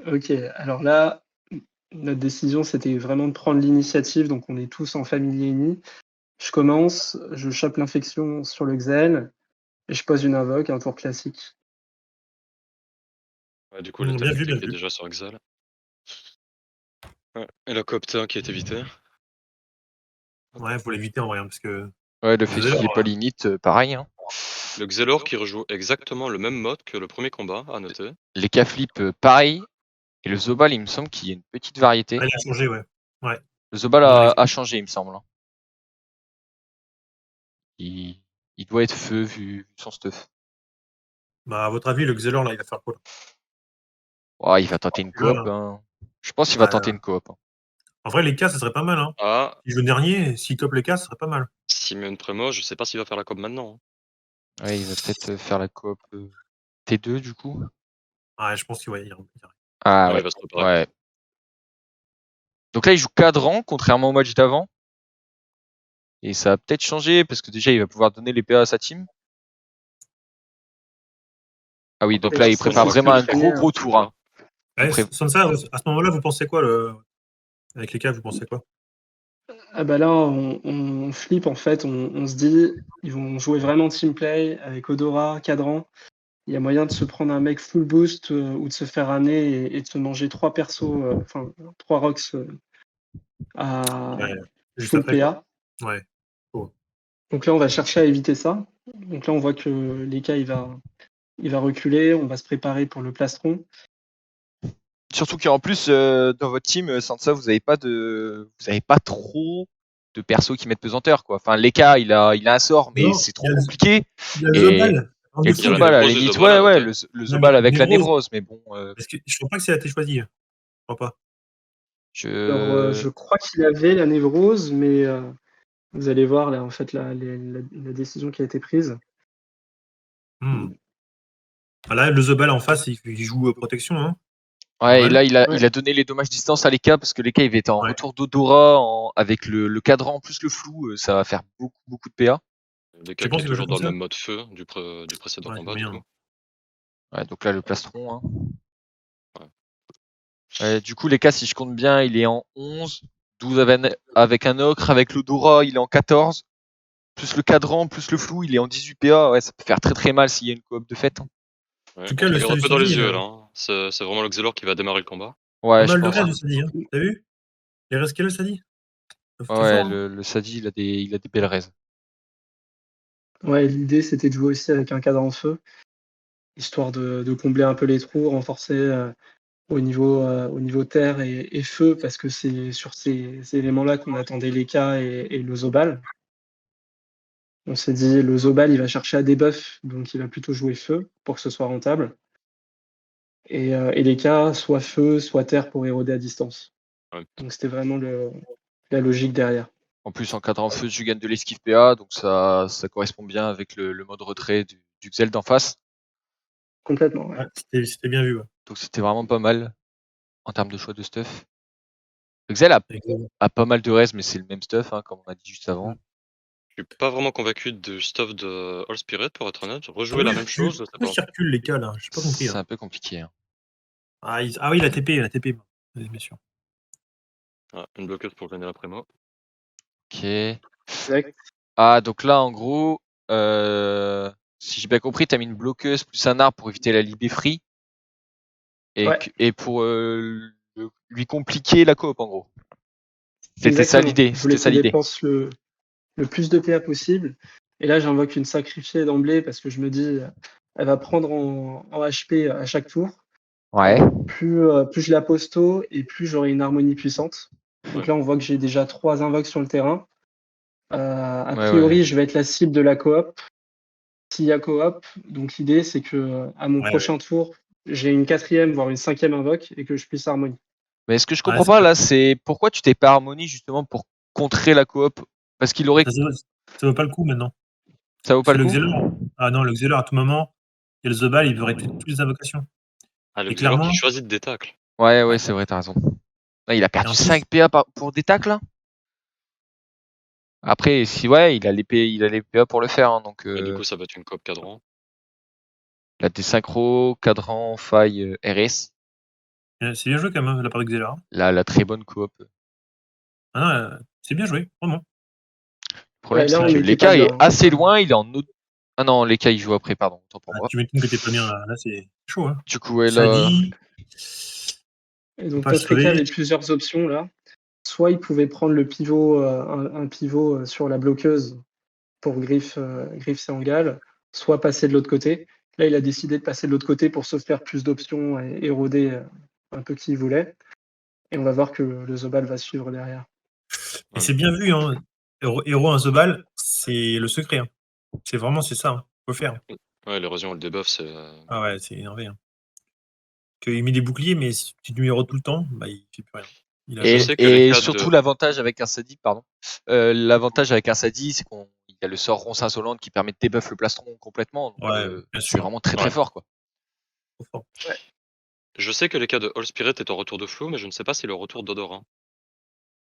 OK, alors là, notre décision, c'était vraiment de prendre l'initiative, donc on est tous en famille unie. Je commence, je chope l'infection sur le Xel et je pose une invoque, un tour classique. Ouais, du coup, le Bien vu, bien tactique est vu. déjà sur Exal. Ouais, et la coop T1 qui est évitée. Ouais, faut l'éviter en vrai, parce que Ouais, le fait Xelor, qu'il ait pas l'init, pareil. Hein. Le Xelor qui rejoue exactement le même mode que le premier combat, à noter. Les K-flip, pareil. Et le Zobal, il me semble qu'il y a une petite variété. il a changé, ouais. Ouais. Le Zobal On arrive. a changé, il me semble. Hein. Il doit être feu vu son stuff. Bah, à votre avis, le Xelor, là, il va faire quoi? Ouais, il va tenter une coop. Là, Hein. Je pense qu'il va tenter une coop. Hein. En vrai, les cas, ça serait pas mal. Hein. Ah, Si je joue dernier, s'il top les cas, ça serait pas mal. Simeon Premo, je sais pas s'il va faire la coop maintenant. Ouais, il va peut-être faire la coop T2 du coup. Ouais, je pense qu'il va y Ah Ouais, ouais. il va se préparer. Ouais. Donc là, il joue cadran, contrairement au match d'avant. Et ça va peut-être changer, parce que déjà, il va pouvoir donner les PA à sa team. Ah oui, donc là, il prépare vraiment un gros tour. Hein. Sansa, à ce moment-là, vous pensez quoi avec les cas, vous pensez quoi? Ah bah là, on flippe en fait, on se dit, ils vont jouer vraiment team play avec Odora, Cadran. Il y a moyen de se prendre un mec full boost ou de se faire ramener et de se manger 3 persos, enfin 3 rocks à Juste full après, quoi. PA. Ouais. Oh. Donc là, on va chercher à éviter ça. Donc là, on voit que l'Eka, il va reculer, on va se préparer pour le plastron. Surtout qu'en plus, dans votre team, Sansa, vous avez pas trop de persos qui mettent pesanteur, quoi. Enfin, Leka, il a un sort, mais c'est trop compliqué. Il y a le Zobal. Et le Zobal, à la limite, ouais, le Zobal avec la Névrose, mais bon. Je crois pas que ça a été choisi. Je crois pas. Alors, je crois qu'il avait la névrose, mais vous allez voir là, en fait, la décision qui a été prise. Là, le Zobal en face, il joue protection. Hein. Ouais, et là, il a donné les dommages distance à Leka, parce que Leka, il était en retour d'Odora avec le cadran plus le flou, ça va faire beaucoup de PA. Leka qui est toujours dans le même mode feu du précédent combat, du coup. Ouais, donc là, le plastron. Hein. Du coup, Leka, si je compte bien, il est en 11, 12 avec un ocre, avec l'Odora, il est en 14, plus le cadran, plus le flou, il est en 18 PA. Ouais, ça peut faire très mal s'il y a une coop de fait. Hein. Ouais, en tout cas, il est repris dans les yeux, là. Hein. C'est vraiment le Xelor qui va démarrer le combat. Ouais, je pense. Pas mal de raids, Sadi, hein. T'as vu? Les raids qu'elle, Sadi? Ouais, le Sadi, il a des belles raids. Ouais, l'idée, c'était de jouer aussi avec un cadran feu, histoire de combler un peu les trous, renforcer au niveau terre et feu, parce que c'est sur ces éléments-là qu'on attendait l'Eka et le Zobal. On s'est dit, le Zobal, il va chercher à debuff, donc il va plutôt jouer feu pour que ce soit rentable. Et l'Eka, soit feu, soit terre pour éroder à distance. Ouais. Donc c'était vraiment la logique derrière. En plus, en cadran feu, tu gagnes de l'esquive PA, donc ça correspond bien avec le mode retrait du Xel d'en face. Complètement, ouais. C'était bien vu, ouais. Donc c'était vraiment pas mal en termes de choix de stuff. Le Xel a pas mal de res, mais c'est le même stuff, hein, comme on a dit juste avant. Je suis pas vraiment convaincu du stuff de All Spirit, pour être honnête. Rejouer la même chose, pourquoi il recule les cas, là? J'ai pas compris. C'est un peu compliqué. Hein. Ah oui, la TP, bien sûr. Ah, une bloqueuse pour gagner la prémo. Ok. Ah, donc là, en gros, si j'ai bien compris, t'as mis une bloqueuse plus un arbre pour éviter la libé free. Et pour lui compliquer la coop, en gros. C'était ça l'idée. Je voulais qu'il dépense le plus de PA possible. Et là, j'invoque une sacrifiée d'emblée parce que je me dis, elle va prendre en HP à chaque tour. Ouais. Plus je la pose tôt et plus j'aurai une harmonie puissante. Donc là, on voit que j'ai déjà 3 invoques sur le terrain. A priori, je vais être la cible de la coop. S'il y a coop, donc l'idée, c'est que à mon prochain tour, j'ai une 4e, voire une 5e invoque et que je puisse harmonie. Mais ce que je comprends pas là, c'est pourquoi tu t'es pas harmonie justement pour contrer la coop? Parce qu'il aurait. Ça vaut pas le coup maintenant. Ça vaut pas le coup? Ah non, le Xelor, à tout moment, il y a le Zobal, il veut arrêter toutes les invocations. Ah, le Xelor qui choisit de détacle. Ouais, c'est vrai, t'as raison. Là, il a perdu 5 PA pour détacle là. Après, si il a les PA pour le faire. Hein, donc, Et du coup, ça va être une coop cadran. La désynchro, cadran, faille, RS. C'est bien joué quand même, de la part de Xelor. La très bonne coop. Ah non, c'est bien joué, vraiment. Le problème, là, on c'est que n'était pas Leka est bien. assez loin, il est en autre. Ah non, Leka il joue après, pardon, autant pour moi. Tu m'étonnes que t'es pas bien là, c'est chaud. Hein. Du coup, elle. Sadi, Et donc, pas notre Leka avait sauvé. plusieurs options là. Soit il pouvait prendre le pivot, un pivot sur la bloqueuse pour Griff Séangal, soit passer de l'autre côté. Là, il a décidé de passer de l'autre côté pour se faire plus d'options et éroder un peu qui il voulait. Et on va voir que le Zobal va suivre derrière. Et c'est bien vu, hein. Héros un Zobal, c'est le secret. Hein. C'est ça, hein. Faut le faire. Ouais, l'érosion et le debuff, c'est. Ah ouais, c'est énervé. Hein. Il met des boucliers, mais si tu numéro tout le temps, bah, il fait plus rien. Je sais que Et les cas surtout, de- l'avantage avec un Sadi, l'avantage avec un Sadi, c'est qu'il y a le sort ronce insolente qui permet de débuff le plastron complètement. Donc, Ouais, bien c'est sûr. vraiment très très Ouais. fort, quoi. Trop fort. Je sais que les cas de All Spirit est en retour de flou, mais je ne sais pas si le retour d'Odora.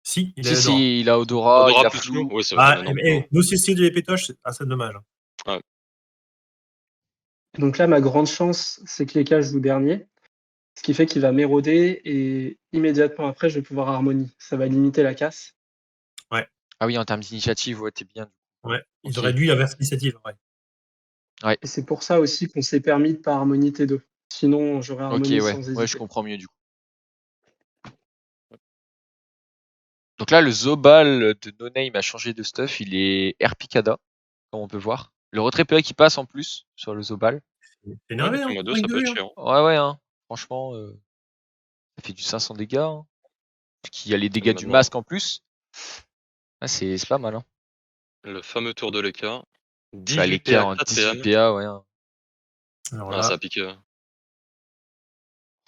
Si, il a Si, il a Odora, il a plus Flou. flou. Oui, c'est Ah, vrai. Non, nous, c'est les pétoches, c'est dommage. Donc là, ma grande chance, c'est que Leka joue dernier. Ce qui fait qu'il va m'éroder et immédiatement après, je vais pouvoir harmonie. Ça va limiter la casse. Ah oui, en termes d'initiative, ouais, t'es bien. Ouais, ils Ok. auraient dû avoir cette initiative. Ouais. Et c'est pour ça aussi qu'on s'est permis de pas harmonie T2. Sinon, j'aurais Ok, harmonie ouais. sans hésiter. Ouais, je comprends mieux, du coup. Donc là, le Zobal de No Name a changé de stuff. Il est Air Picada, comme on peut voir. Le retrait PA qui passe en plus sur le Zobal. C'est énervé, hein. Mode 2, ça peut être chiant. Ouais, hein. Franchement, ça fait du 500 dégâts. Hein. Parce qu'il y a les dégâts du Maintenant, masque en plus. Ah, c'est pas mal. Hein. le fameux tour de l'EK. Bah, 18 les PA, cas en 4 18 PM. PA, ouais. Hein. Alors Ah, là, ça a piqué.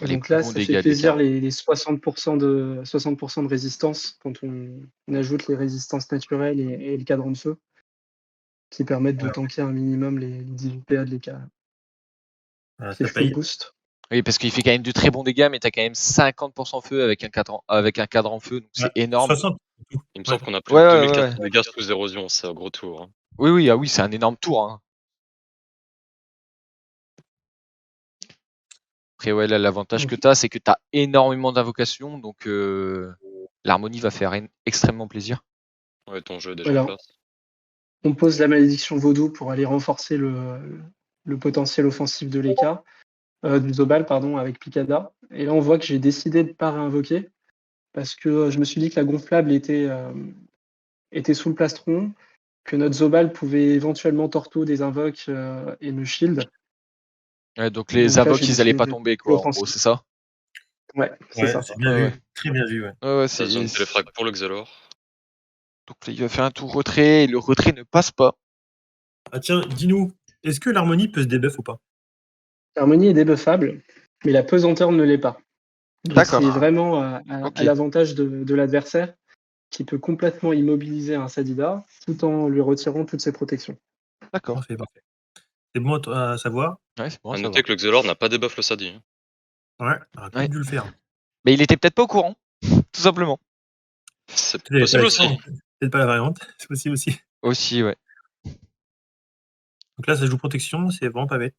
Les Donc plus là, bons ça dégâts fait de plaisir l'écart. les 60% de résistance quand on ajoute les résistances naturelles et le cadran de feu qui permettent de Ouais. tanker un minimum les 18 PA de l'écart. C'est ça full paye. boost. Oui, parce qu'il fait quand même de très bons dégâts, mais t'as quand même 50% feu avec un cadran feu, donc c'est Ouais, énorme. 60. Il me Ouais. semble qu'on a plus de Ouais. 2400 dégâts sous érosion. C'est un gros tour. Hein. Oui, ah oui, c'est un énorme tour. Hein. Après, ouais, là, l'avantage que t'as, c'est que t'as énormément d'invocations, donc l'harmonie va faire extrêmement plaisir. Ouais, ton jeu est déjà Voilà. en place. On pose la malédiction vaudou pour aller renforcer le potentiel offensif de l'EK, du Zobal, pardon, avec Picada. Et là, on voit que j'ai décidé de ne pas réinvoquer parce que je me suis dit que la gonflable était sous le plastron, que notre Zobal pouvait éventuellement torto des invoques et me shield. Ouais, donc les Donc là, invoques, j'ai ils allaient décidé pas d'être tomber, plus quoi, en gros, offensif. c'est ça? Ouais, c'est Ouais, ça. c'est bien Ouais. vu. Très bien vu, ouais. Ouais, Ça zone téléfrag pour le Xelor. Donc là, il va faire un tour retrait, et le retrait ne passe pas. Ah tiens, dis-nous, est-ce que l'harmonie peut se débuff ou pas? L'harmonie est débuffable, mais la pesanteur ne l'est pas. Donc D'accord. c'est vraiment Ok. à l'avantage de l'adversaire qui peut complètement immobiliser un Sadida tout en lui retirant toutes ses protections. D'accord. Parfait. C'est bon à savoir. Ouais, c'est bon à À savoir. noter que le Xelor n'a pas débuff le Sadi. Hein. Ouais, on aurait peut-être dû le faire. Mais il était peut-être pas au courant, tout simplement. C'est Peut-être possible pas aussi. l'accent, peut-être pas la variante, c'est possible aussi. Aussi, ouais. Donc là, ça joue protection, c'est vraiment pas bête.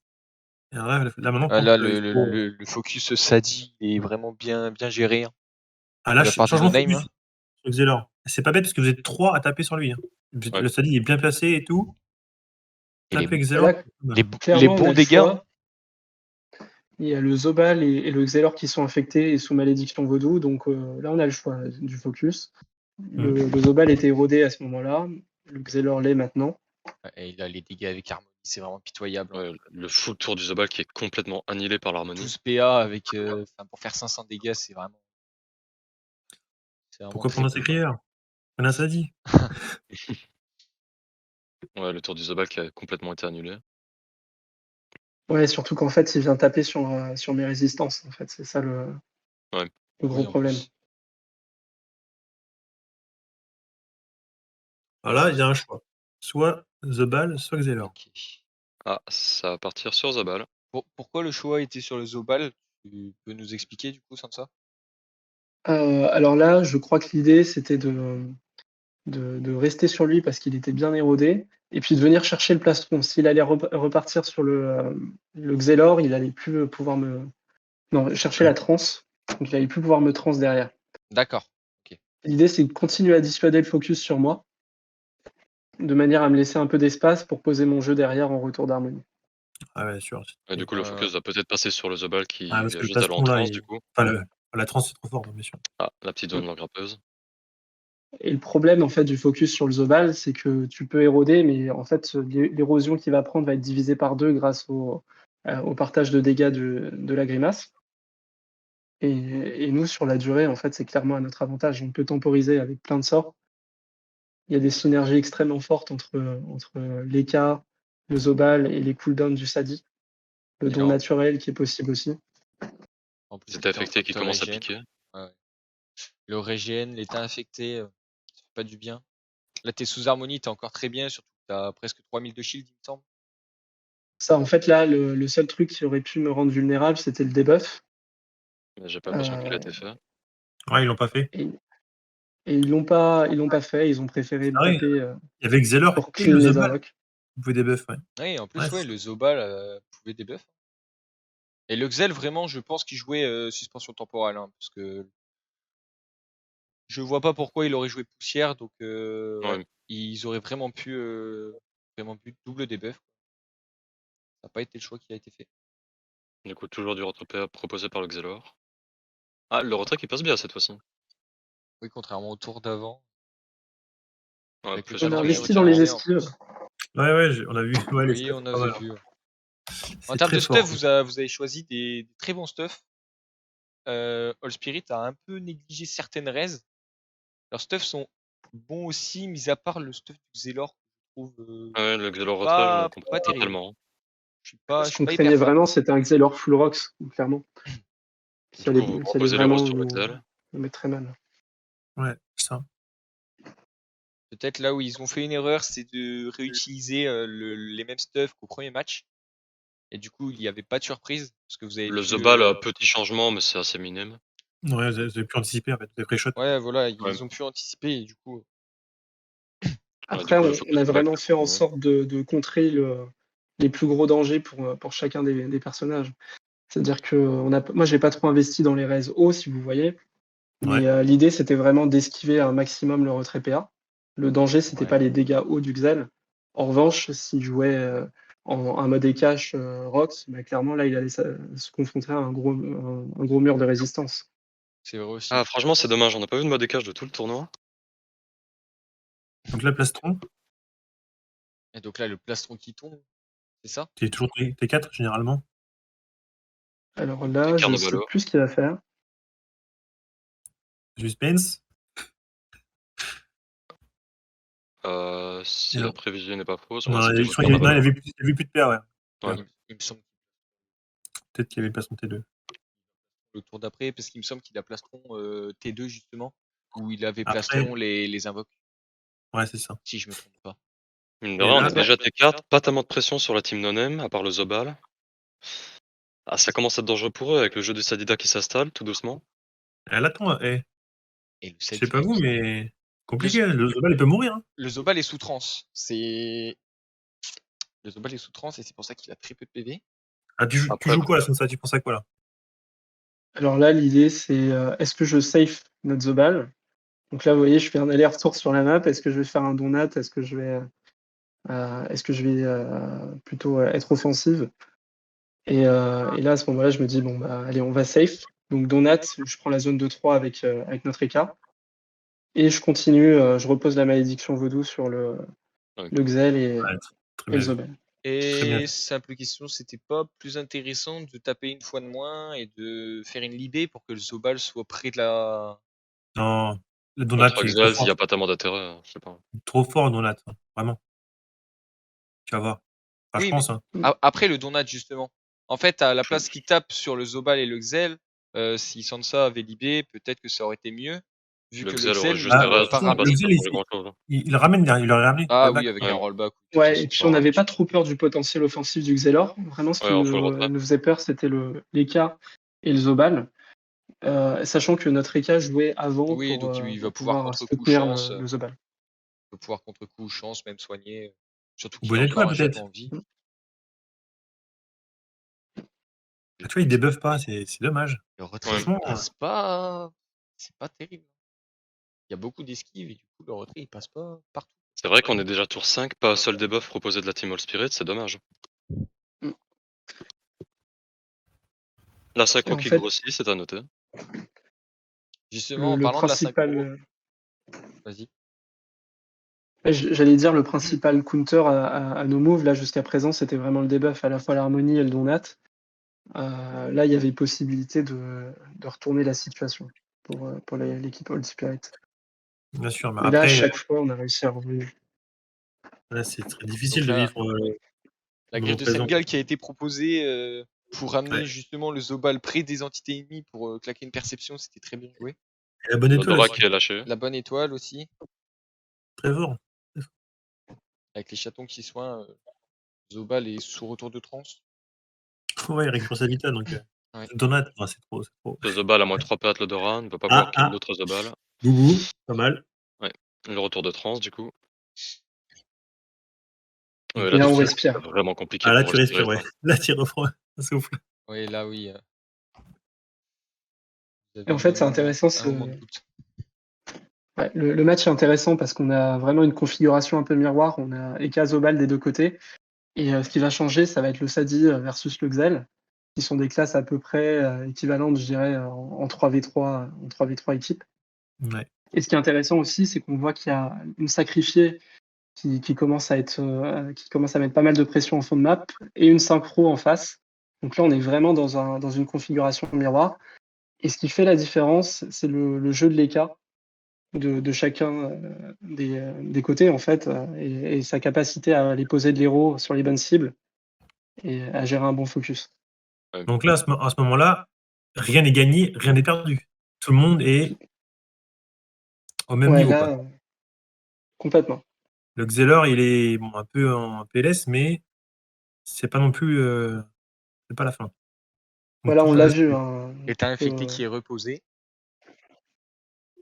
Et alors là maintenant, Ah, là, il faut- le focus Sadi est vraiment bien géré. Hein. Ah, là, De la part de changement No de Name. focus Hein. sur Xelor. C'est pas bête parce que vous êtes 3 à taper sur lui. Hein. Ouais. Le Sadi est bien placé et tout. Et les, Taper Xelor. les Clairement, on bons a le dégâts. choix. Hein. Il y a le Zobal et le Xelor qui sont infectés et sous malédiction vaudou. Donc là, on a le choix du focus. Le Zobal était érodé à ce moment-là. Le Xelor l'est maintenant. Et là, les dégâts avec harmonie, c'est vraiment pitoyable. Ouais, le full tour du Zobal qui est complètement annihilé par l'harmonie. 12 PA avec, pour faire 500 dégâts, c'est vraiment. Pourquoi prendre ses crières? On a ça dit. Ouais, le tour du Zobal qui a complètement été annulé. Ouais, surtout qu'en fait, il vient taper sur mes résistances. En fait, c'est ça le gros problème. Alors là, il y a un choix. Soit Zobal, soit Xelor. Okay. Ah, ça va partir sur Zobal. Pourquoi le choix était sur le Zobal? Tu peux nous expliquer du coup, Sansa? Alors là, je crois que l'idée, c'était de rester sur lui parce qu'il était bien érodé, et puis de venir chercher le plastron. S'il allait repartir sur le Xelor, il allait plus pouvoir chercher la transe, Donc il allait plus pouvoir me trans derrière. D'accord. L'idée, c'est de continuer à dissuader le focus sur moi, de manière à me laisser un peu d'espace pour poser mon jeu derrière en retour d'harmonie. Ah ouais, sûr. Et du coup, le focus va peut-être passer sur le Zobal qui Ah, parce vient que le juste d'aller en plastron, là, transe, du coup. enfin, la trans, c'est trop fort, bien sûr. Ah, la petite zone grappeuse. Et le problème en fait du focus sur le Zobal, c'est que tu peux éroder, mais en fait l'érosion qu'il va prendre va être divisée par 2 grâce au partage de dégâts de la grimace. Et nous sur la durée, en fait, c'est clairement à notre avantage. On peut temporiser avec plein de sorts. Il y a des synergies extrêmement fortes entre l'Eka, le Zobal et les cooldowns du Sadi. Le Et don là, naturel qui est possible aussi. en plus, L'état t'es en affecté qui facteur commence à régène. piquer. Ouais. Le régène, l'état infecté, ça fait pas du bien. Là, t'es sous harmonie, t'es encore très bien, surtout que t'as presque 3000 de shield, il me semble. Ça, en fait, là, le seul truc qui aurait pu me rendre vulnérable, c'était le debuff. Mais j'ai pas l'impression qu'il a été fait. Ouais, ils l'ont pas fait. Et ils l'ont pas fait, ils ont préféré me Ah ouais, taper il y avait Xelor pour et clean le les Zobal. invoques. Vous pouvez debuff, ouais. Ouais, en plus, Ouais, ouais, le Zobal pouvait debuff. Et le Xel, vraiment, je pense qu'il jouait suspension temporelle, hein, parce que je vois pas pourquoi il aurait joué poussière, donc ouais, Ouais. ils auraient vraiment pu double debuff. Ça n'a pas été le choix qui a été fait. Du coup, toujours du retrait proposé par le Xelor. Ah, le retrait qui passe bien cette fois-ci. Oui, contrairement au tour d'avant. Ouais, Avec le plus On a calendrier investi dans les retirerait, en esquives. plus. Ouais, on a vu. Ouais, les Oui, stuffs, on pas mal, avait hein. vu. En C'est termes très de fort. stuff, vous avez choisi des très bons stuff. All Spirit a un peu négligé certaines raises. Leurs stuffs sont bons aussi, mis à part le stuff du Xelor, que je trouve Ouais, le Xelor retrait, je pas comprends pas terrible. tellement. Je suis pas Ce qu'on hyper craignait fan. vraiment, c'était un Xelor full rocks, clairement. Du coup, vous Qui allait proposez les roses vraiment sur le nous Xel. mettre très mal. Ouais, c'est ça. Peut-être là où ils ont fait une erreur, c'est de réutiliser les mêmes stuff qu'au premier match. Et du coup, il n'y avait pas de surprise. Parce que vous avez Le pu, Zobal a petit changement, mais c'est assez minime. Ouais, vous avez pu anticiper, en fait, des pré-shots. ouais, voilà, Ouais. ils ont pu anticiper et du coup. Ouais, du Après, coup, le on focus a va vraiment être fait en continué. sorte de contrer les plus gros dangers pour chacun des personnages. C'est-à-dire que moi, j'ai pas trop investi dans les raises hauts, si vous voyez. Mais Ouais. l'idée, c'était vraiment d'esquiver un maximum le retrait PA. Le danger, c'était Ouais. pas les dégâts hauts du Xel. En revanche, s'il jouait en mode Ekash Rox, bah, clairement, là, il allait se confronter à un gros mur de résistance. C'est vrai aussi. Ah, franchement, c'est dommage, on n'a pas vu de mode décage de tout le tournoi. Donc là, plastron, Et donc là, le plastron qui tombe, c'est ça? t'es toujours T4 généralement. Alors là, je sais Carnevalo. plus ce qu'il va faire. Suspense. Si Et la non. prévision n'est pas fausse, Non, ouais, c'était je juste crois qu'il y Carnevalo. avait plus de paire, ouais. Ouais. Il me semble Peut-être qu'il y avait plastron T2. le tour d'après, parce qu'il me semble qu'il a plastron T2 justement, où il avait Après, plastron les invoques, ouais, c'est ça. si je me trompe pas. Mine de Et rien, on là, a déjà tes cartes, pas tellement de pression sur la team Nonem, à part le Zobal. Ah, ça commence à être dangereux pour eux avec le jeu de Sadida qui s'installe tout doucement. elle attend. Et le Je sel sais pas vous, Phoenix. mais compliqué. Le Zobal, il peut mourir. Hein. Le Zobal est sous transe. Le Zobal est sous transe et c'est pour ça qu'il a très peu de PV. Ah, tu Après, joues quoi là, ça? Tu penses à quoi là? Alors là, l'idée, c'est est-ce que je safe notre Zobal? Donc là, vous voyez, je fais un aller-retour sur la map. Est-ce que je vais faire un donat? Est-ce que je vais plutôt être offensive? Et là, à ce moment-là, je me dis, bon, bah, allez, on va safe. Donc donat, je prends la zone de 3 avec notre Eka. Et je continue, je repose la malédiction vaudou sur le ouais. Xel et Ouais, très le bien vu. Zobel. Très bien. Et simple question, c'était pas plus intéressant de taper une fois de moins et de faire une libé pour que le Zobal soit près de la. Non, le Donut, Contre c'est trop Exels, il fort. n'y a pas tellement d'intérêt, je sais pas. Trop fort, le Donut. Vraiment. Tu vas voir. Enfin, je Oui, mais pense. Hein. après le Donat justement. En fait, à la place qu'il tape sur le Zobal et le Xel, si Sansa avait libé, peut-être que ça aurait été mieux. Vu Le que le Xel aurait Xel juste des Ah, ne peut raids, pas ça le va ramener. Xel, changer grand chose. il ramène derrière, il aurait ramené. Ah rollback. oui, avec Ouais. un rollback. De toute Ouais, façon, et puis ça on aurait n'avait pas marché. trop peur du potentiel offensif du Xelor. Vraiment, ce qui Ouais, on fait le retrait. nous faisait peur, c'était l'Eka et le Zobal. Sachant que notre Eka jouait avant Oui, donc il va pour pouvoir pouvoir contre-coup soutenir chance. le Zobal. Il va pouvoir contre-coup chance, même soigner. Surtout qu'il a Bonne encore étoile, un jet peut-être. en vie. Tu vois, il débuff pas, c'est dommage. Le retrait, Franchement, il passe pas. C'est pas terrible. Il y a beaucoup d'esquives et du coup, le retrait, il passe pas partout. C'est vrai qu'on est déjà tour 5, pas un seul debuff proposé de la Team All Spirit, c'est dommage. Mm. La synchro Et en qui fait, grossit, c'est à noter. Justement, en le parlant de la synchro, principal, vas-y. j'allais dire le principal counter à nos moves là jusqu'à présent, c'était vraiment le debuff à la fois l'harmonie et le donat. Là, il y avait possibilité de retourner la situation pour l'équipe Old Spirit. bien sûr. Mais Et là, à après, chaque fois, on a réussi à revenir. là, c'est très difficile Donc de là, vivre la le griffe moment de présent. Sengal qui a été proposée pour amener Ouais. justement le Zobal près des entités ennemies pour claquer une perception, c'était très bien joué. Et la bonne étoile L'odorat aussi, qui est lâché. La bonne étoile aussi, très fort. avec les chatons qui soignent, Zobal est sous retour de transe. Ouais, il récupère sa vita, donc Ouais. Donat, c'est trop. Ce Zobal a moins 3 pattes, l'odorat, ne peut pas Ah, voir qu'il y a ah, d'autres Zobal. Boubou, pas mal. Ouais. Le retour de transe, du coup. Et Ouais, Et là, là, du on coup, respire. c'est vraiment compliqué Ah, là, pour tu respirer. respires, ouais. Là, tu reprends un souffle. Oui, là, oui. Vous Et avez en fait, eu c'est intéressant. un moment de doute. Ouais, le match est intéressant parce qu'on a vraiment une configuration un peu miroir. On a Eka Zobal des deux côtés. Et ce qui va changer, ça va être le Sadi versus le Xel, qui sont des classes à peu près équivalentes, je dirais, en 3v3, en 3v3 équipes. Ouais. Et ce qui est intéressant aussi, c'est qu'on voit qu'il y a une sacrifiée qui commence à mettre pas mal de pression en fond de map et une synchro en face. Donc là, on est vraiment dans une configuration miroir. Et ce qui fait la différence, c'est le jeu de l'EK de chacun des côtés, en fait, et sa capacité à aller poser de l'héros sur les bonnes cibles et à gérer un bon focus. Donc là, à ce moment-là, rien n'est gagné, rien n'est perdu. Tout le monde est au même Ouais, niveau, quoi. là, complètement. Le Xelor, il est un peu en PLS, mais c'est pas non plus c'est pas la fin. Donc, Voilà, tout on le monde l'a reste vu. Hein, État infecté qui est reposé.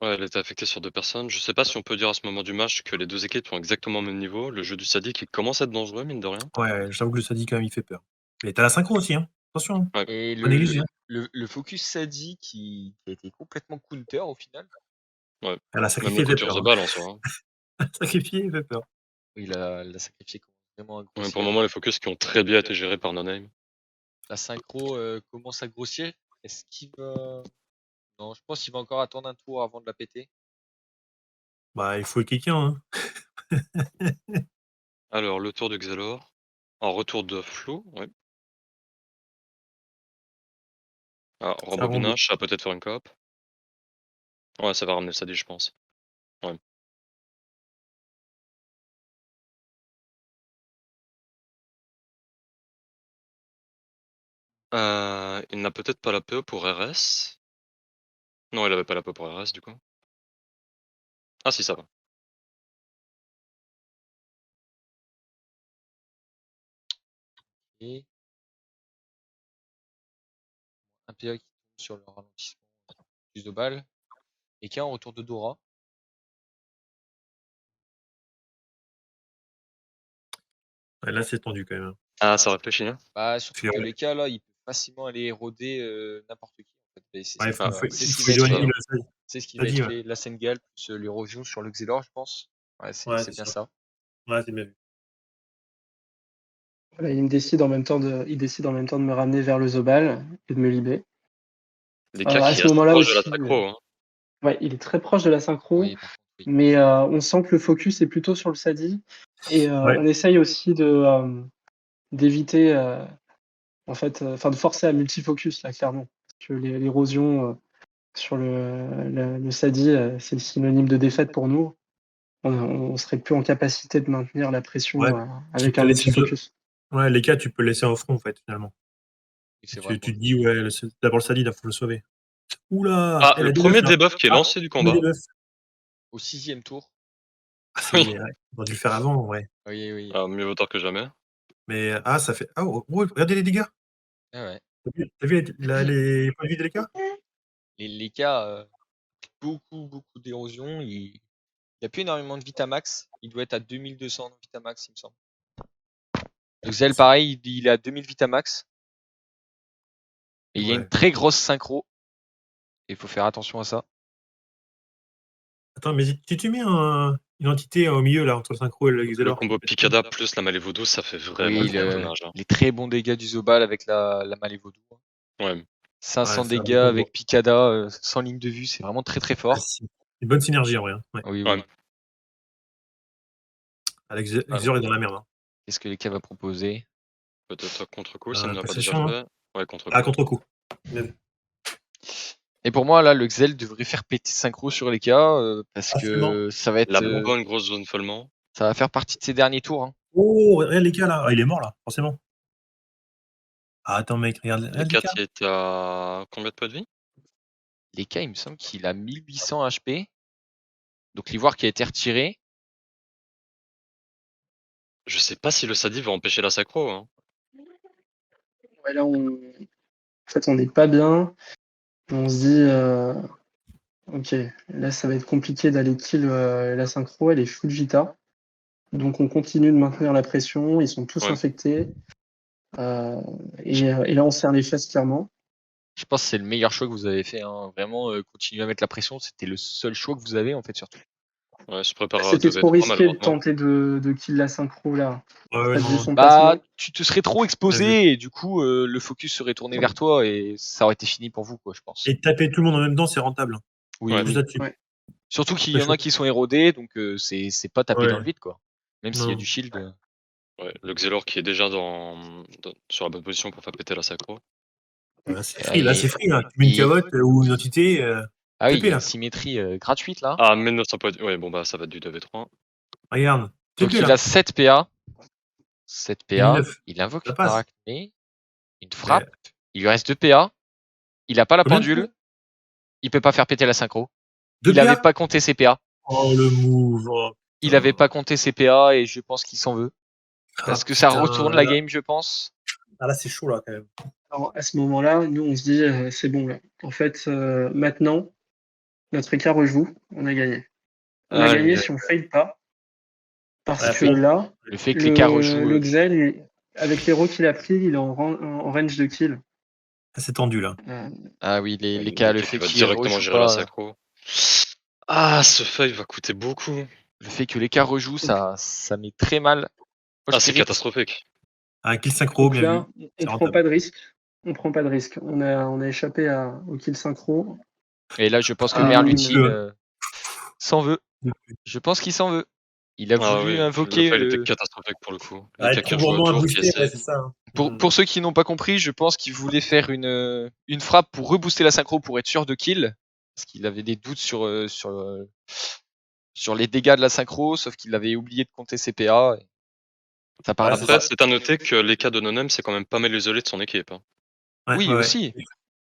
Ouais, elle était affectée sur 2 personnes. Je sais pas si on peut dire à ce moment du match que les 2 équipes sont exactement au même niveau. Le jeu du Sadi qui commence à être dangereux, mine de rien. Ouais, j'avoue que le Sadi, quand même, il fait peur. Mais t'as la synchro aussi, hein. Attention, hein. Ouais. Et Pas négliger, hein. le focus Sadi qui a été complètement counter au final. Ouais. Elle a Même sacrifié, le fait couture peur. the ball en soi. Hein. Sacrifié, il fait peur. Oui, la sacrifié commence vraiment à Ouais, grossir. pour le moment, les focus qui ont très bien été gérés par No-Name. La synchro commence à grossir. Est-ce qu'il va... Non, je pense qu'il va encore attendre un tour avant de la péter. Bah, il faut quelqu'un, hein. Alors, le tour de Xelor. En retour de Flo, ouais. Ah, Ça rend rembobinage, ça va peut-être faire une coop. Ouais, ça va ramener le Sadi, je pense. Ouais. Il n'a peut-être pas la PE pour RS. Non, il avait pas la PE pour RS, du coup. Ah si, ça va. Et un PA qui tombe sur le ralentissement plus de balles. Et qui a un retour de Dora. Ouais, là, c'est tendu, quand même, hein. Ah, ça réfléchit, hein. Bah, surtout C'est que vrai. les cas là, il peut facilement aller éroder n'importe qui. En fait. Et c'est Ouais, ce qui va, il c'est ce qui faut va être éloigner fait. le Sadi. C'est ce qui va Sadi, être ouais. fait. La Sengal plus l'érosion sur le Xelor, je pense. Ouais, Ouais, c'est bien sûr. ça. Ouais, c'est bien vu. Voilà, il décide en même temps de me ramener vers le Zobal et de me libérer. Les cas À qui est ce assez moment-là proche de la aussi, synchro, hein. ouais, il est très proche de la synchro, Oui, par contre, oui. mais on sent que le focus est plutôt sur le Sadi. Et Ouais. on essaye aussi d'éviter, de forcer à multifocus, là, clairement. Parce que l'érosion sur le Sadi, c'est le synonyme de défaite pour nous. On serait plus en capacité de maintenir la pression Ouais, tu avec peux un laisser multifocus. Ouais, les cas, tu peux laisser au front, en fait, finalement. Oui, c'est Tu vrai. te dis, ouais, d'abord le Sadi, il faut le sauver. Oula, Ah, elle le a premier debuff, là. debuff qui est Ah, lancé du premier combat. debuff. Au 6e tour. Ah, Oui. ouais. On aurait dû le faire avant, ouais. Oui, oui. Ah, mieux vaut tard que jamais. Mais, ça fait. Ah, oh, regardez les dégâts. Ah ouais. T'as vu les points de vie des cas? Les cas, beaucoup d'érosion. Il n'y a plus énormément de Vitamax. Il doit être à 2200 de Vitamax, il me semble. Le Xel, pareil, il est à 2000 Vitamax. Et il y a une très grosse synchro. Il faut faire attention à ça. Attends, mais si tu mets une entité au milieu, là, entre le synchro et le Le Xelor. combo Picada plus la Malévodo, ça fait vraiment Oui, trop de dommages. les très bons dégâts du Zobal avec la Malévodo. Ouais. 500 Ouais, dégâts ça, avec Picada, sans ligne de vue, c'est vraiment très très fort. c'est une bonne synergie en vrai. Ouais. Oui, Ouais. oui. Xelor est dans la merde. Qu'est-ce que Leka va proposer? Peut-être contre-coup, s'il n'a pas déjà possession, fait. Ouais, contre-coup. Ah, contre-coup. Et pour moi, là, le Xel devrait faire péter synchro sur Leka, parce Absolument. que ça va être. La bonne grosse zone follement. Ça va faire partie de ses derniers tours. Hein. Oh, regarde les cas là. Ah, il est mort là, forcément. Ah, attends, mec, regarde Les 4 il est à combien de points de vie? Leka, il me semble qu'il a 1800 HP. Donc l'ivoire qui a été retiré. Je sais pas si le Sadi va empêcher la Sacro. Hein. Ouais, là, en fait, on n'est pas bien. On se dit, ok, là, ça va être compliqué d'aller kill la synchro. Elle est full Vita. Donc, on continue de maintenir la pression. Ils sont tous Ouais. infectés. Et là, on serre les fesses clairement. Je pense que c'est le meilleur choix que vous avez fait. Hein. Vraiment, continuer à mettre la pression, c'était le seul choix que vous avez, en fait, surtout. Ouais, je prépare à C'était 2v3 trop risqué de malheureusement. tenter de kill la synchro là. Ouais, Vu son Bah, placement. tu te serais trop exposé et du coup, le focus serait tourné vers toi et ça aurait été fini pour vous, quoi, je pense. Et taper tout le monde en même temps, c'est rentable. Oui, Ouais. oui. Là-dessus. Ouais. Surtout qu'il y en a qui sont érodés, donc c'est pas taper Ouais. dans le vide, quoi. Même s'il y a Non. du shield. Ouais, le Xelor qui est déjà sur la bonne position pour faire péter la Sacro. Ouais, c'est free, là, c'est free. Là. Tu mets une et- cavotte ou une entité. Ah oui, il TP, y a là. une symétrie gratuite, là. Ah, 1900 points de vie. Ouais, bon bah ça va être du 2v3. Regarde. Donc TP, il là. a 7 PA. 7 PA. 1009. Il invoque Ça une passe. arachné. Une frappe. Il lui reste 2 PA. Il a pas la Combien de pendule. points Il peut pas faire péter la synchro. 2 Il avait PA pas compté ses PA. Oh, le move. Oh, Il avait pas compté ses PA et je pense qu'il s'en veut. Parce que ça putain, retourne la game, je pense. Ah, là, c'est chaud, là, quand même. Alors, à ce moment-là, nous, on se dit, c'est bon, là. En fait, maintenant, notre écart rejoue, on a gagné. On a gagné si on fail pas. Parce que là, le fait que l'écart rejoue. le Xel, avec l'héros qu'il a pris, il est en range de kill. C'est tendu, là. Ah oui, les cas, le fait va qu'il directement rejoue gérer la pas. Sacro. Ah, ce feuille va coûter beaucoup. Le fait que l'écart rejoue, ça met très mal. Ah, c'est catastrophique. Un kill synchro, Donc bien là, vu. on prend pas de risque. On prend pas de risque. On a échappé au kill synchro. Et là, je pense que Ah, Merlutine s'en veut. Je pense qu'il s'en veut. Il a voulu invoquer. Le file était catastrophique pour le coup. Ah, trop gourmand à booster, ouais, c'est ça. Pour ceux qui n'ont pas compris, je pense qu'il voulait faire une frappe pour rebooster la synchro pour être sûr de kill. Parce qu'il avait des doutes sur les dégâts de la synchro, sauf qu'il avait oublié de compter ses PA. Et ça part Après, c'est à noter que les cas de Nonem, c'est quand même pas mal isolé de son équipe. Hein. Ouais, oui, ouais, aussi.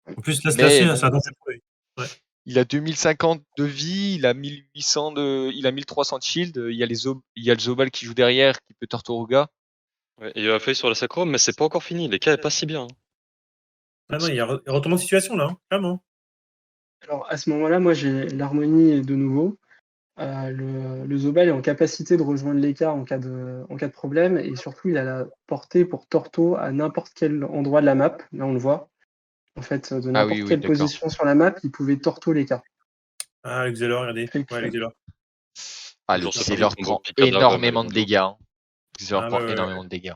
En plus, là, c'est un danger pour lui. Il a 2050 de vie, il a 1800 il a 1300 de shield, il y a le Zobal qui joue derrière, qui peut Tortoruga. Ouais, il a failli sur la Sacro, mais c'est pas encore fini. Les cas est pas si bien. Hein. Ah non, il y a retournement de situation là, hein, clairement. Alors à ce moment-là, moi j'ai l'harmonie de nouveau. Le Zobal est en capacité de rejoindre l'écart en cas de problème et surtout il a la portée pour Torto à n'importe quel endroit de la map. Là on le voit. En fait, de n'importe quelle position sur la map, il pouvait Torto l'écart. Ah, le Xelor, regardez. Ouais, le Xelor. Ah, le Xelor prend énormément de dégâts. Hein. Le Xelor prend énormément de dégâts.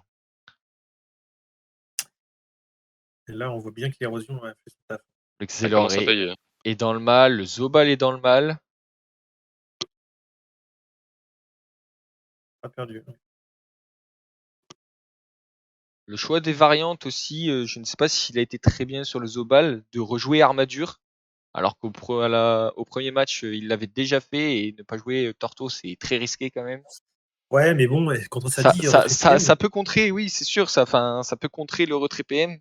Et là, on voit bien que l'érosion a fait son taf. Le Xelor est dans le mal, le Zobal est dans le mal. Pas perdu. Le choix des variantes aussi, je ne sais pas s'il a été très bien sur le Zobal de rejouer Armadure. Alors qu'au premier match, il l'avait déjà fait et ne pas jouer Torto, c'est très risqué quand même. Ouais, mais bon, contre ça peut contrer, oui, c'est sûr, ça peut contrer le retrait PM.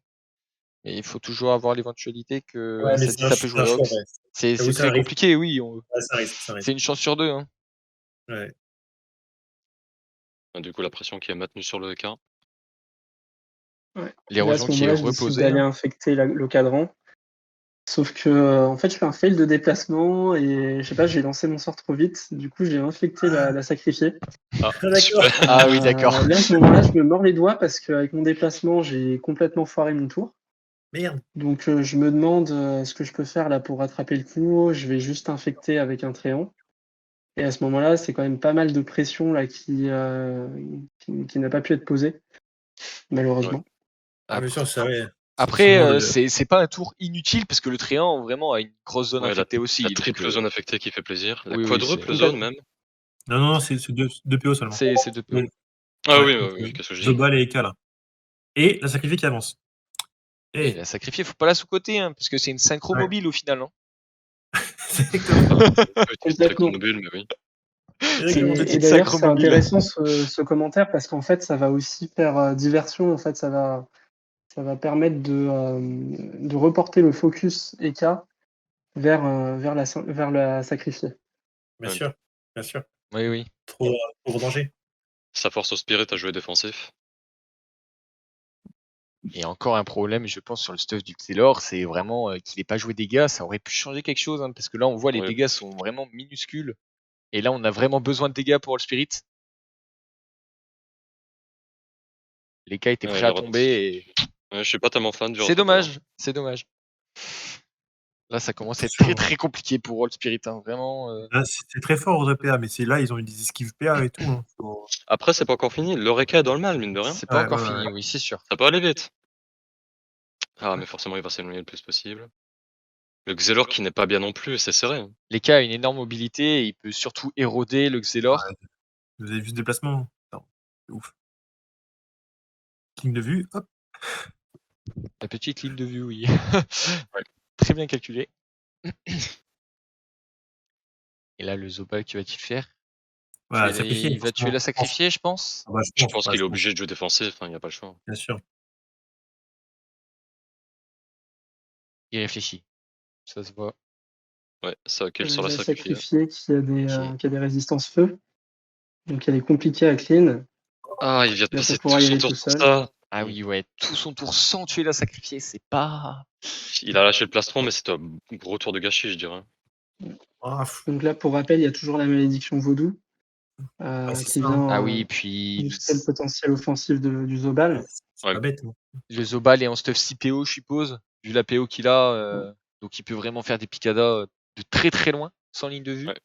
Et il faut toujours avoir l'éventualité que ça peut jouer Ox. C'est très compliqué, oui. C'est une chance sur deux. Hein. Ouais. Du coup, la pression qui est maintenue sur le cas. Ouais. L'érosion qui est reposée. D'aller infecter le cadran. Sauf que en fait, je fais un fail de déplacement et je sais pas, j'ai lancé mon sort trop vite. Du coup, j'ai infecté la sacrifiée. Ah, d'accord. Ah oui, d'accord. Là, à ce moment-là, je me mords les doigts parce qu'avec mon déplacement, j'ai complètement foiré mon tour. Merde. Donc je me demande ce que je peux faire là pour rattraper le coup. Je vais juste infecter avec un tréant. Et à ce moment-là, c'est quand même pas mal de pression là qui n'a pas pu être posée, malheureusement. Ah, bien sûr, c'est vrai. Après, c'est pas un tour inutile parce que le Tréant vraiment a une grosse zone Ouais, infectée aussi. La donc, triple zone affectée qui fait plaisir. La oui, quadruple c'est- zone même. Non, c'est 2 PO seulement. c'est 2 PO. Donc, Ah ouais, oui, donc, oui, qu'est-ce que je dis? Zobal et Eka là. Et la sacrifiée qui avance. Et Et la sacrifier, faut pas la sous-coter, hein, parce que c'est une synchro Ouais. mobile au final. Hein. c'est exactement ça. Petite Complètement. mobile, mais oui. C'est C'est une exactement ça. Et petite d'ailleurs, synchro c'est mobile. intéressant ce commentaire parce qu'en fait, ça va aussi faire diversion. En fait, ça va permettre de reporter le focus Eka vers la sacrifiée. Bien Ouais. sûr, bien sûr. Oui. Trop gros danger. Ça force au spirit à jouer défensif. Et encore un problème, je pense, sur le stuff du Xelor, c'est vraiment qu'il ait pas joué dégâts. Ça aurait pu changer quelque chose, hein, parce que là, on voit les Oui. dégâts sont vraiment minuscules. Et là, on a vraiment besoin de dégâts pour le Spirit. Les cas étaient prêts à tomber et Ouais, je suis pas tellement fan du c'est rattrapeur. dommage. Là, ça commence à être Attention. très compliqué pour All Spirit, hein, vraiment. Là, c'est très fort aux PA, mais c'est là, ils ont eu des esquives PA et tout. Hein. Après, c'est pas encore fini. L'Oreca est dans le mal, mine de rien. C'est pas Ouais, encore ouais, fini, ouais. oui, c'est sûr. Ça peut aller vite. Ah, mais forcément, il va s'éloigner le plus possible. Le Xelor qui n'est pas bien non plus, c'est serré. Hein. Les cas a une énorme mobilité et il peut surtout éroder le Xelor. Ouais. Vous avez vu ce déplacement? Non, c'est ouf. Ligne de vue, hop. La petite ligne de vue, oui. Ouais. Très bien calculé. Et là, le Zobal, que va-t-il faire? Voilà, sacrifier. Il va tuer la sacrifiée, je pense. Ah bah, Je pense qu'il est obligé de jouer défensif, il n'y a pas le choix. Bien sûr. Il réfléchit. Ça se voit. Ouais, ça kill sur la La sacrifiée. sacrifiée qui Ok. a des résistances feu. Donc elle est compliquée à clean. Ah, il vient de Il va passer pas pouvoir tout y son aller tour tout pour seul. ça. Ah oui, ouais. Tout son tour sans tuer la sacrifiée, c'est pas... Il a lâché le plastron, mais c'était un gros tour de gâchis, je dirais. Ah, Donc là, pour rappel, il y a toujours la malédiction vaudou c'est qui ça, vient Ah oui, puis booster le potentiel offensif du Zobal. C'est Ouais. pas bête. Hein. le Zobal est en stuff 6 PO, je suppose, vu la PO qu'il a. Donc il peut vraiment faire des picadas de très loin, sans ligne de vue. Ouais.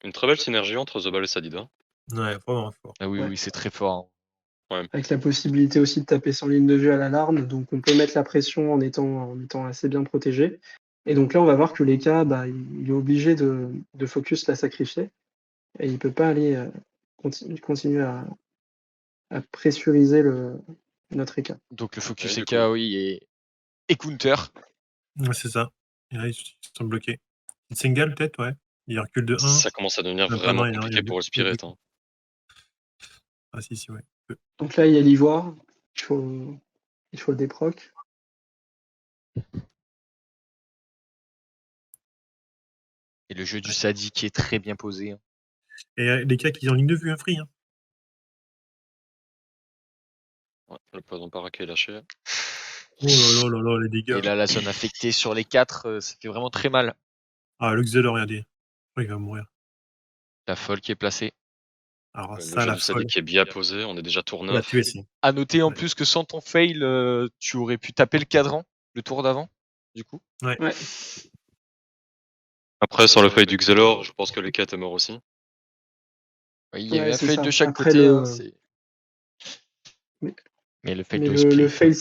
Une très belle synergie entre Zobal et Sadida. Ouais, vraiment fort. Ah oui, Ouais. oui, c'est très fort. Hein. Avec la possibilité aussi de taper sans ligne de vue à l'alarme. Donc on peut mettre la pression en étant assez bien protégé. Et donc là, on va voir que Leka, il est obligé de focus la sacrifier. Et il peut pas aller continuer à pressuriser notre Eka. Donc le focus Ouais, du EK, coup. oui, et counter. Ouais, c'est ça. Et là, ils sont bloqués. Une single, peut-être, ouais. Il recule de 1. Ça commence à devenir Non, vraiment non, il y a compliqué pour le Spirit. Hein. Ah, si, ouais. Donc là, il y a l'ivoire. Il faut le déproc. Et le jeu du Sadi qui est très bien posé. Hein. Et les cas qui sont en ligne de vue, free. Hein. Ouais, le poison paraquet est lâché. Oh là, les dégâts. Et là, la zone affectée sur les 4, ça fait vraiment très mal. Ah, le Xelor, regardez. Oh, il va mourir. La folle qui est placée. Alors, Le ça, jeu la du Sadi folle. qui est bien posé, on est déjà tour On l'a 9. tué, c'est. À noter en Ouais. plus que sans ton fail, tu aurais pu taper le cadran le tour d'avant, du coup. Ouais. Après, sur le fail du Xelor, je pense que les 4 est mort aussi. Oui, il y avait un c'est fail ça. de chaque Après, côté. Hein, mais le fail mais de le split, fail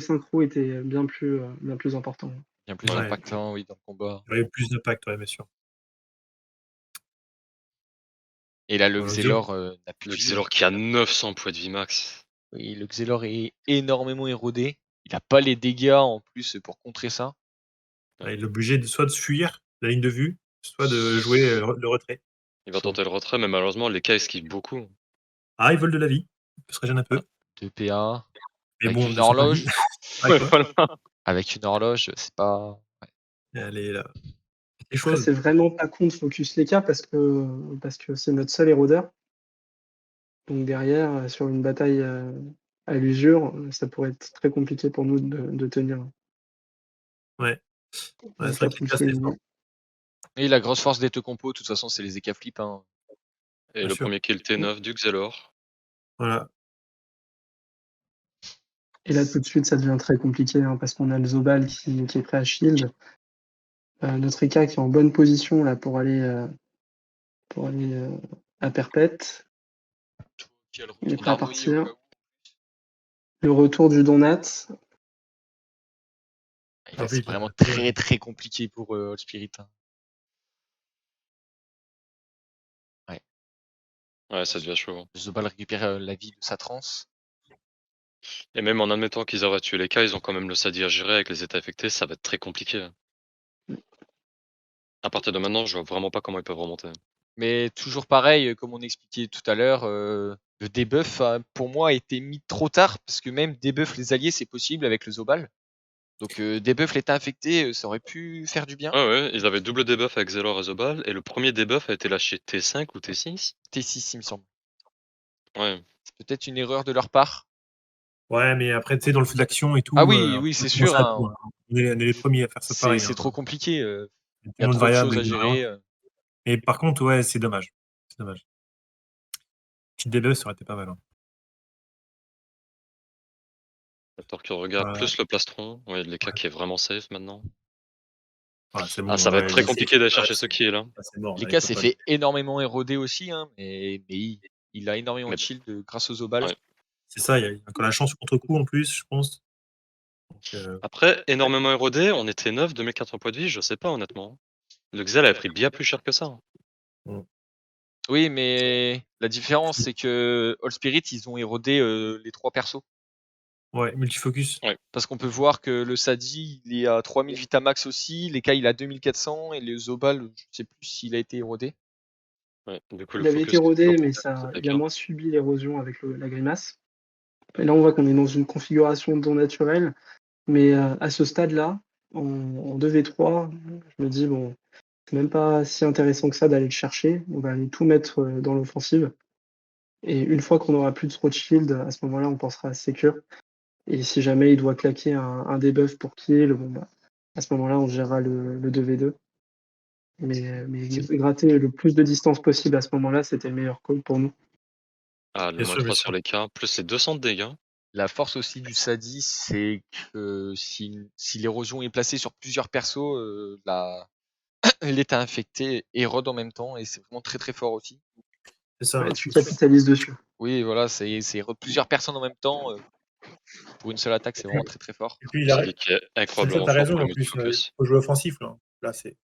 synchro était bien plus important. bien plus Ouais. impactant, oui, dans le combat. Il y aurait eu plus d'impact, ouais, bien sûr. Et là, le Xelor n'a plus Le de vie. Xelor qui a 900 points de vie max. Oui, le Xelor est énormément érodé. Il n'a pas les dégâts en plus pour contrer ça. Ouais, il est obligé soit de fuir la ligne de vue, soit de jouer le retrait. Il va tenter le retrait, mais malheureusement, les cas esquivent beaucoup. Ah, il vole de la vie. Il se régène un peu. 2 PA. Mais Avec bon, une 200 points de horloge. vie. Ah, Ouais, quoi. voilà. Avec une horloge, c'est pas. Allez, là. Des Après, choses. c'est vraiment pas con de focus Leka parce que c'est notre seul érodeur. Donc derrière, sur une bataille à l'usure, ça pourrait être très compliqué pour nous de tenir. Ouais. Ouais, Donc c'est vrai là, que faut les le cas, c'est fort. souligner. Et la grosse force des deux compos, de toute façon, c'est les EK flip. Hein. Et Bien le sûr. premier kill T9 du Xelor. Voilà. Et là, tout de suite, ça devient très compliqué, hein, parce qu'on a le Zobal qui est prêt à shield. Notre Ika qui est en bonne position là pour aller à perpète. Qui a le Il est retour prêt à d'harmonie au partir. cas où. Le retour du Donat. Et là, Ah c'est oui, vraiment ouais. très compliqué pour Old Spirit. Hein. Ouais, ça devient chaud. Hein. Zobal récupère la vie de sa transe. Et même en admettant qu'ils auraient tué les cas, ils ont quand même le Sadi à gérer avec les états affectés, ça va être très compliqué. Hein. À partir de maintenant, je vois vraiment pas comment ils peuvent remonter. Mais toujours pareil, comme on expliquait tout à l'heure, le debuff, pour moi, a été mis trop tard, parce que même debuff les alliés, c'est possible avec le Zobal. Donc debuff l'état infecté, ça aurait pu faire du bien. Ouais, ils avaient double debuff avec Zelor et Zobal, et le premier debuff a été lâché T5 ou T6. T6, il me semble. Ouais. C'est peut-être une erreur de leur part. Ouais, mais après, tu sais, dans le feu d'action et tout. Ah oui, c'est sûr. Ça, Hein. on est les premiers à faire ça pareil. C'est trop compliqué. Il y a Tellement de trop de variables, choses à gérer. Et par contre, ouais, c'est dommage. C'est dommage. Petit debuff, ça aurait été pas mal. Hein. Attends que regarde plus le plastron. Ouais, les cas qui est vraiment safe maintenant. C'est bon, ça va être très compliqué d'aller chercher ce qui est là. C'est mort. Les cas s'est fait énormément éroder aussi, hein, mais il a énormément de shield grâce aux Zobal. Ouais. C'est ça, il y a encore la chance contre-coup en plus, je pense. Donc, après, énormément érodé, on était 9, 2400 points de vie, je sais pas honnêtement. Le Xel avait pris bien plus cher que ça. Oui, mais la différence, c'est que All Spirit, ils ont érodé les 3 persos. Ouais, multifocus. Ouais. Parce qu'on peut voir que le Sadi, il est à 3000 Vitamax aussi, les cas, il a 2400, et le Zobal, je sais plus s'il a été érodé. Ouais, du coup, Il avait été érodé, mais il a moins subi l'érosion avec la grimace. Et là, on voit qu'on est dans une configuration de don naturel, mais à ce stade-là, en 2v3, je me dis, bon, c'est même pas si intéressant que ça d'aller le chercher. On va aller tout mettre dans l'offensive. Et une fois qu'on aura plus de throat shield, à ce moment-là, on pensera à Secure. Et si jamais il doit claquer un debuff pour kill, bon, bah, à ce moment-là, on gérera le 2v2. Mais gratter le plus de distance possible à ce moment-là, c'était le meilleur call pour nous. Ah, le moins 3 sur les cas, plus les 200 de dégâts. La force aussi du Sadi, c'est que si l'érosion est placée sur plusieurs persos, l'état infecté érode en même temps, et c'est vraiment très fort aussi. C'est ça. Ouais, tu capitalises dessus. Oui, voilà, c'est plusieurs personnes en même temps. Pour une seule attaque, c'est vraiment très fort. Et puis, qui est incroyablement t'as fort raison, pour le en plus, multifocus. faut jouer offensif, là. Là, c'est.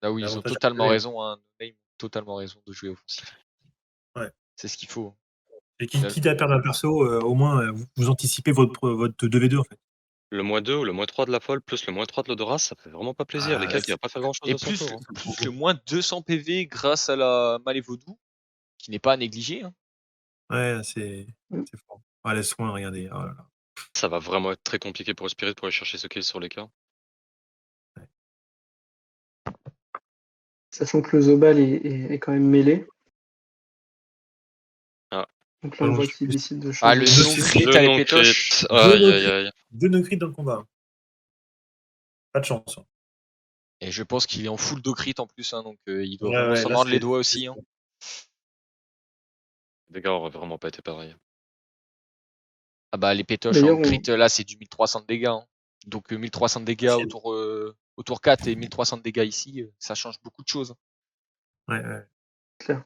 Ah oui, ils ont totalement raison. Hein. Ils ont totalement raison de jouer offensif. Ouais. C'est ce qu'il faut. Et quitte à perdre un perso, au moins, vous anticipez votre 2v2, en fait. Le -2 ou le -3 de la folle, plus le -3 de l'odorat, ça fait vraiment pas plaisir. Les cas qui va pas faire grand chose Et de son tour. Hein. plus le moins 200 PV grâce à la Malévodou, qui n'est pas à négliger. Hein. Ouais, c'est fort. Ah, les soins, regardez. Oh là là. Ça va vraiment être très compliqué pour Spirit pour aller chercher ce kill sur les cas. Ouais. Sachant que le Zobal est quand même mêlé. Ah. Donc là, on voit qu'il décide de changer. Ah, le non-crit à l'épétoche. Deux no-crit dans le combat. Pas de chance. Hein. Et je pense qu'il est en full do-crit en plus, hein, donc il doit Ouais, vraiment s'en mordre les doigts aussi. Hein. Les dégâts auraient vraiment pas été pareils. Ah bah les pétoches en crit là c'est du 1300 de dégâts. Hein. Donc 1300 de dégâts autour 4 et 1300 de dégâts ici, ça change beaucoup de choses. Ouais. Clair.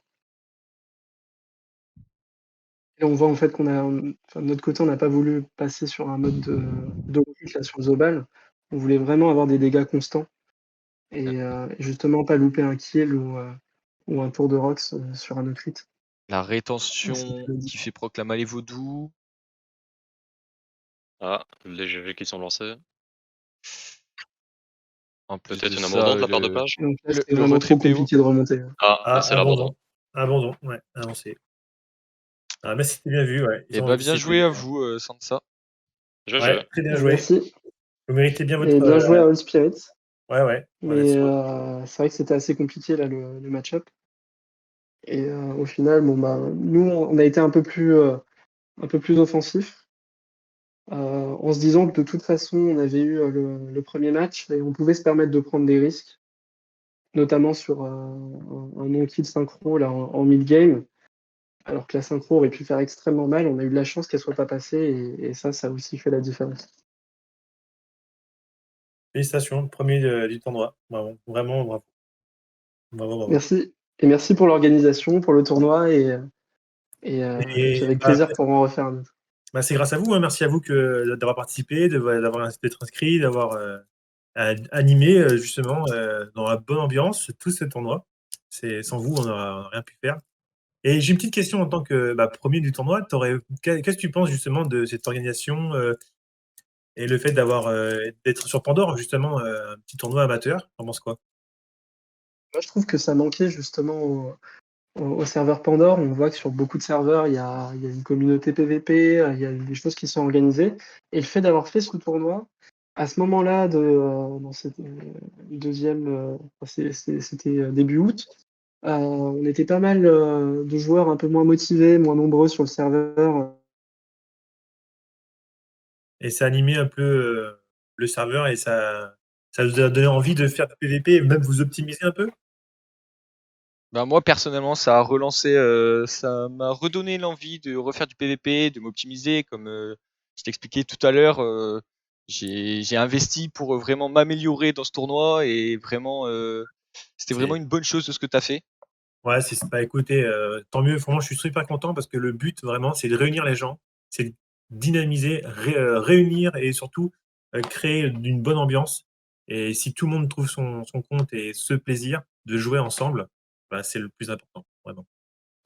Et on voit en fait qu'on a, de notre côté, on n'a pas voulu passer sur un mode de crit là sur le Zobal. On voulait vraiment avoir des dégâts constants et justement pas louper un kill ou un tour de Rox sur un no crit. La rétention qui fait proc la Malévodou. Ah, les GG qui sont lancés. Peut-être une abandon de la part de Page. Donc là, c'est vraiment trop compliqué de remonter. Ah, c'est l'abandon. Abandon, ouais, avancé. Ah, mais c'était bien vu, ouais. Et bah bien joué à vous, Sansa. Ouais, très bien joué. Merci. Vous méritez bien votre. Et bien joué à All Spirit. Ouais. Mais c'est vrai que c'était assez compliqué là le match-up. Et au final, nous, on a été un peu plus offensif. En se disant que de toute façon, on avait eu le premier match et on pouvait se permettre de prendre des risques, notamment sur un non-kill synchro là, en mid-game. alors que la synchro aurait pu faire extrêmement mal. On a eu de la chance qu'elle soit pas passée et ça a aussi fait la différence. Félicitations, premier du tournoi. Bravo, vraiment bravo. Bravo. Merci et merci pour l'organisation, pour le tournoi et puis avec plaisir pour en refaire un autre. C'est grâce à vous, hein. Merci à vous d'avoir participé, d'être inscrit, d'avoir animé justement dans la bonne ambiance tout ce tournoi. Sans vous, on n'aurait rien pu faire. Et j'ai une petite question en tant que premier du tournoi. Qu'est-ce que tu penses justement de cette organisation et le fait d'être sur Pandore, justement, un petit tournoi amateur? T'en penses quoi? Moi, je trouve que ça manquait justement au serveur Pandore. On voit que sur beaucoup de serveurs, il y a une communauté PVP, il y a des choses qui sont organisées. Et le fait d'avoir fait ce tournoi, à ce moment-là, dans cette deuxième, c'était début août, on était pas mal de joueurs un peu moins motivés, moins nombreux sur le serveur. Et ça animait un peu le serveur et ça vous a donné envie de faire du PVP et même vous optimiser un peu? Moi personnellement, ça m'a redonné l'envie de refaire du PVP, de m'optimiser. Comme je t'expliquais tout à l'heure, j'ai investi pour vraiment m'améliorer dans ce tournoi et vraiment, c'était vraiment une bonne chose de ce que tu as fait. Ouais, écoutez, tant mieux. Franchement, je suis super content parce que le but vraiment, c'est de réunir les gens, c'est de dynamiser, réunir et surtout créer une bonne ambiance. Et si tout le monde trouve son compte et ce plaisir de jouer ensemble, c'est le plus important, vraiment.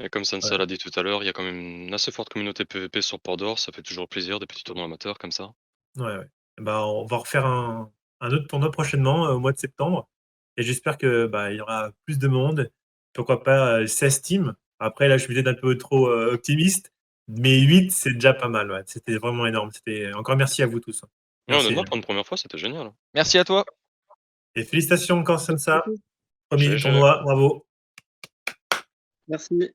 Et comme Sansa l'a dit tout à l'heure, il y a quand même une assez forte communauté PVP sur Port-d'Or, ça fait toujours plaisir, des petits tournois amateurs comme ça. Ouais. On va refaire un autre tournoi prochainement, au mois de septembre et j'espère que, il y aura plus de monde. Pourquoi pas, 16 teams. Après là, je suis peut-être un peu trop, optimiste, mais 8 c'est déjà pas mal, ouais. C'était vraiment énorme. Encore merci à vous tous, hein. Ouais, Merci, honnêtement, pour une première fois, c'était génial. Merci à toi. et félicitations encore Sansa, premier du GG. tournoi, bravo. Merci.